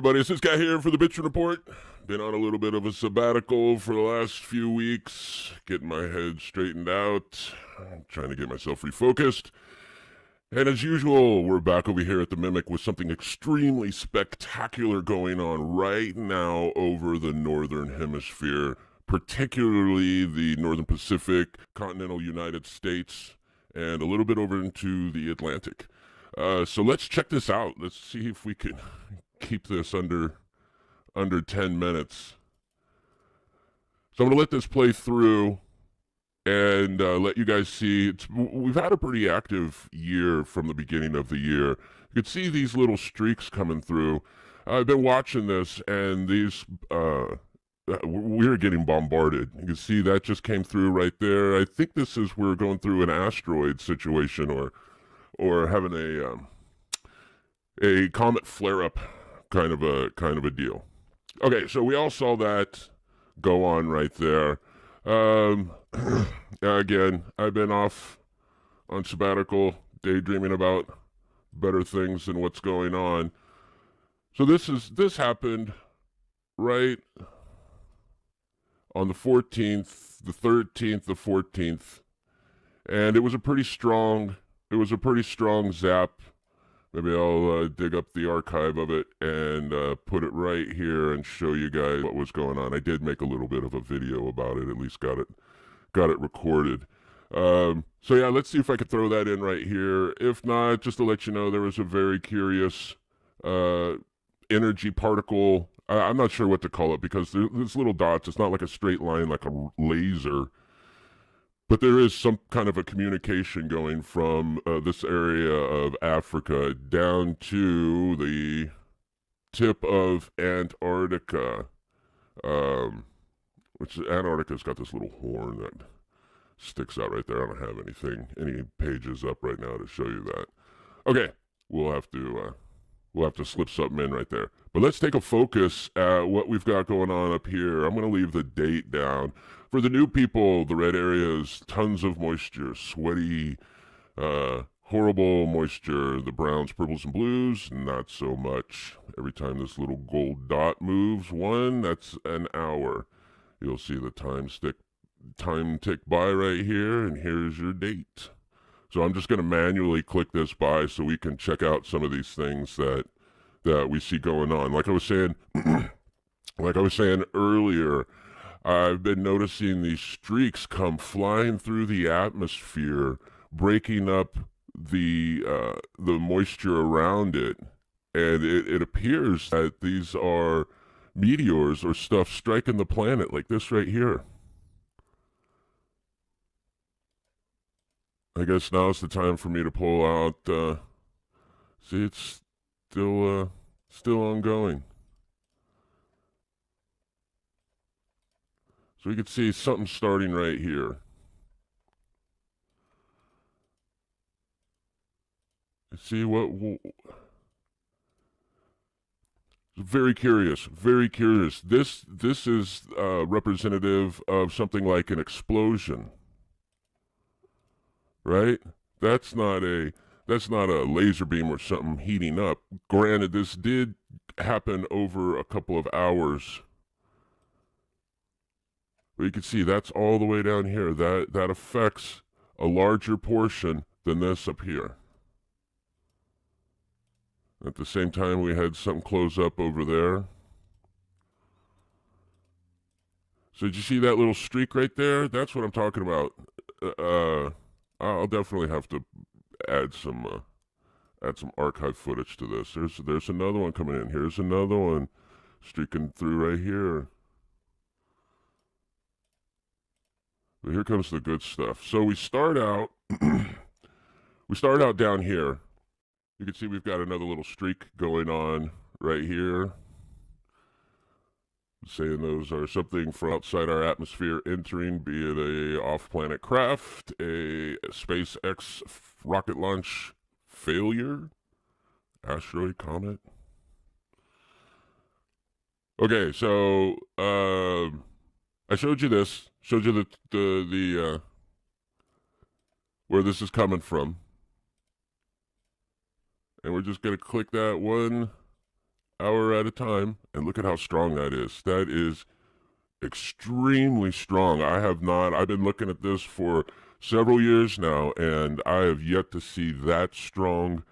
everybody, it's this guy here for the tch'n Report. Been on a little bit of a sabbatical for the last few weeks, getting my head straightened out, trying to get myself refocused. And as usual, we're back over here at the Mimic with something extremely spectacular going on right now over the Northern Hemisphere, particularly the Northern Pacific, continental United States, and a little bit over into the Atlantic. So let's check this out. Let's see if we can keep this under 10 minutes. So I'm going to let this play through and let you guys see. We've had a pretty active year from the beginning of the year. You can see these little streaks coming through. I've been watching this, and these we're getting bombarded. You can see that just came through right there. I think this is we're going through an asteroid situation or having a comet flare-up kind of a deal. Okay, so we all saw that go on right there. Again, I've been off on sabbatical, daydreaming about better things than what's going on. So this happened right on the 14th, the 13th, the 14th, and it was a pretty strong zap. Maybe I'll dig up the archive of it and put it right here and show you guys what was going on. I did make a little bit of a video about it, at least got it recorded. So yeah, let's see if I could throw that in right here. If not, just to let you know, there was a very curious energy particle. I'm not sure what to call it because there's little dots. It's not like a straight line like a laser. But there is some kind of a communication going from this area of Africa down to the tip of Antarctica, which Antarctica's got this little horn that sticks out right there. I don't have any pages up right now to show you that. Okay, we'll have to slip something in right there. But let's take a focus at what we've got going on up here. I'm going to leave the date down. For the new people, the red areas, tons of moisture, sweaty, horrible moisture. The browns, purples, and blues, not so much. Every time this little gold dot moves one, that's an hour. You'll see the time tick by right here, and here's your date. So I'm just going to manually click this by so we can check out some of these things that we see going on. Like I was saying, earlier, I've been noticing these streaks come flying through the atmosphere, breaking up the moisture around it, and it appears that these are meteors or stuff striking the planet, like this right here. I guess now's the time for me to pull out. See, it's still ongoing. So we can see something starting right here. See what? Very curious. This is representative of something like an explosion, right? That's not a laser beam or something heating up. Granted, this did happen over a couple of hours. But you can see that's all the way down here. That affects a larger portion than this up here. At the same time, we had something close up over there. So did you see that little streak right there? That's what I'm talking about. I'll definitely have to add some archive footage to this. There's another one coming in. Here's another one streaking through right here. But here comes the good stuff. So we start out down here. You can see we've got another little streak going on right here, saying those are something from outside our atmosphere entering, be it a off-planet craft, a SpaceX rocket launch failure, asteroid, comet. Okay, so I showed you this. Showed you the where this is coming from. And we're just going to click that one hour at a time, and look at how strong that is. That is extremely strong. I've been looking at this for several years now, and I have yet to see that strong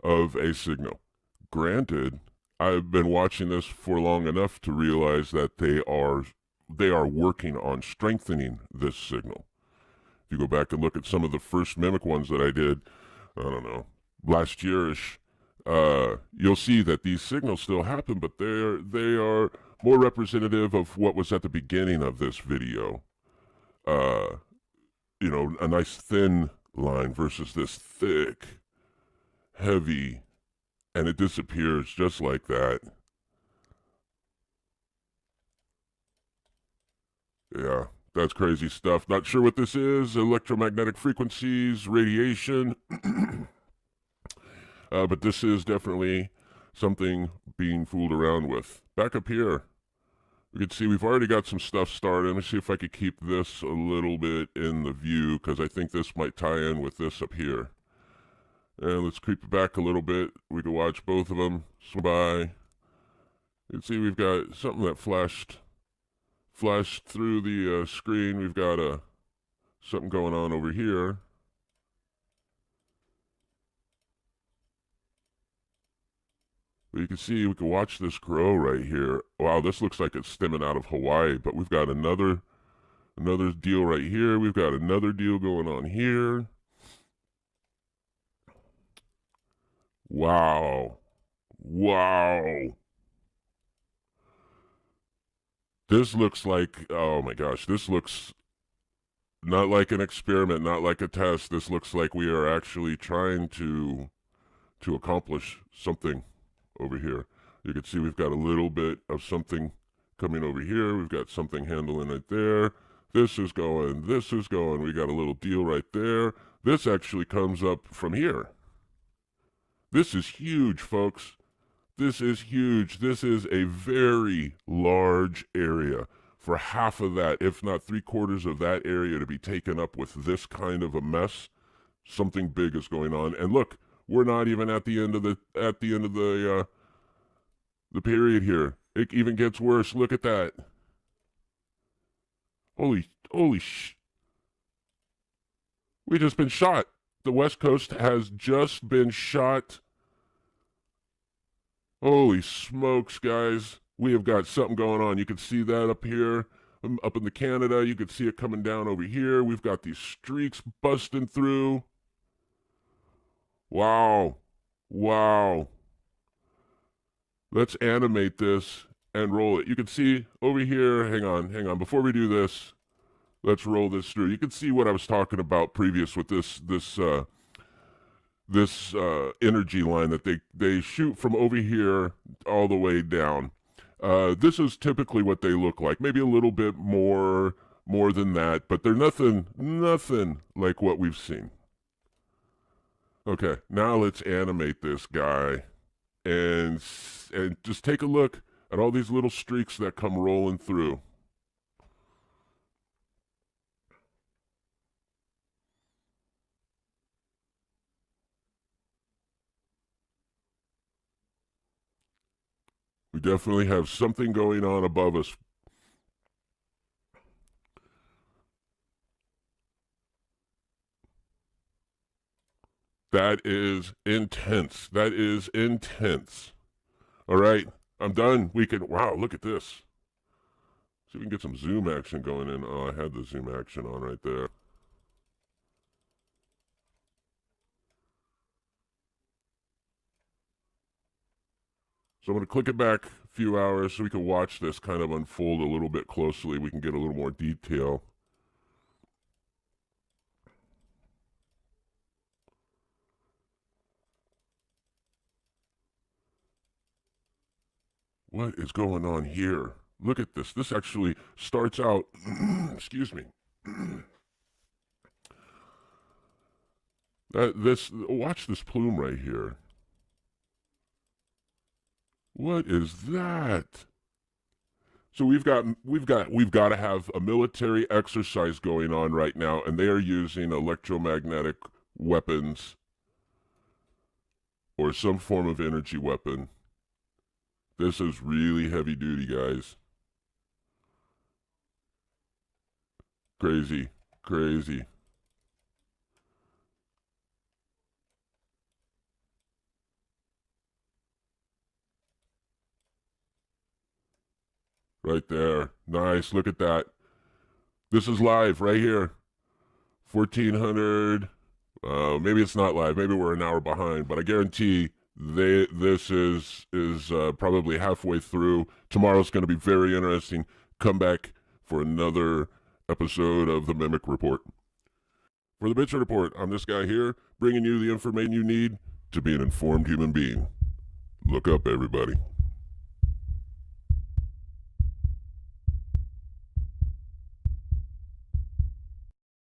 of a signal. Granted, I've been watching this for long enough to realize that they are working on strengthening this signal. If you go back and look at some of the first Mimic ones that I did, I don't know, last yearish, you'll see that these signals still happen, but they are more representative of what was at the beginning of this video. You know, a nice thin line versus this thick, heavy, and it disappears just like that. Yeah, that's crazy stuff. Not sure what this is. Electromagnetic frequencies, radiation. But this is definitely something being fooled around with. Back up here, we can see we've already got some stuff started. Let me see if I could keep this a little bit in the view, because I think this might tie in with this up here. And let's creep it back a little bit. We can watch both of them swim by. You can see we've got something that flashed through the screen. We've got something going on over here. But you can see we can watch this grow right here. Wow, this looks like it's stemming out of Hawaii, but we've got another deal right here. We've got another deal going on here. Wow. Wow. This looks like, oh my gosh, this looks not like an experiment, not like a test. This looks like we are actually trying to accomplish something over here. You can see we've got a little bit of something coming over here. We've got something handling right there. This is going. We got a little deal right there. This actually comes up from here. This is huge, folks. This is huge. This is a very large area. For half of that, if not 3/4 of that area to be taken up with this kind of a mess, something big is going on. And look, we're not even at the end of the period here. It even gets worse. Look at that. Holy we just been shot. The West Coast has just been shot. Holy smokes, guys. We have got something going on. You can see that up here. Up in the Canada, you can see it coming down over here. We've got these streaks busting through. Wow. Wow. Let's animate this and roll it. You can see over here, hang on. Before we do this, let's roll this through. You can see what I was talking about previous with this energy line that they shoot from over here all the way down. This is typically what they look like. Maybe a little bit more than that, but they're nothing like what we've seen. Okay, now let's animate this guy and just take a look at all these little streaks that come rolling through. We definitely have something going on above us. That is intense. That is intense. All right, I'm done. We can, wow, look at this. See if we can get some zoom action going in. Oh, I had the zoom action on right there. So I'm going to click it back a few hours so we can watch this kind of unfold a little bit closely. We can get a little more detail. What is going on here? Look at this. This actually starts out, excuse me. Watch this plume right here. What is that? So we've got to have a military exercise going on right now, and they are using electromagnetic weapons or some form of energy weapon This is really heavy duty, guys. Crazy, crazy. Right there. Nice. Look at that. This is live right here. 1400. Maybe it's not live. Maybe we're an hour behind, but I guarantee this is probably halfway through. Tomorrow's going to be very interesting. Come back for another episode of the Mimic Report. For the Bitchin' Report, I'm this guy here, bringing you the information you need to be an informed human being. Look up, everybody.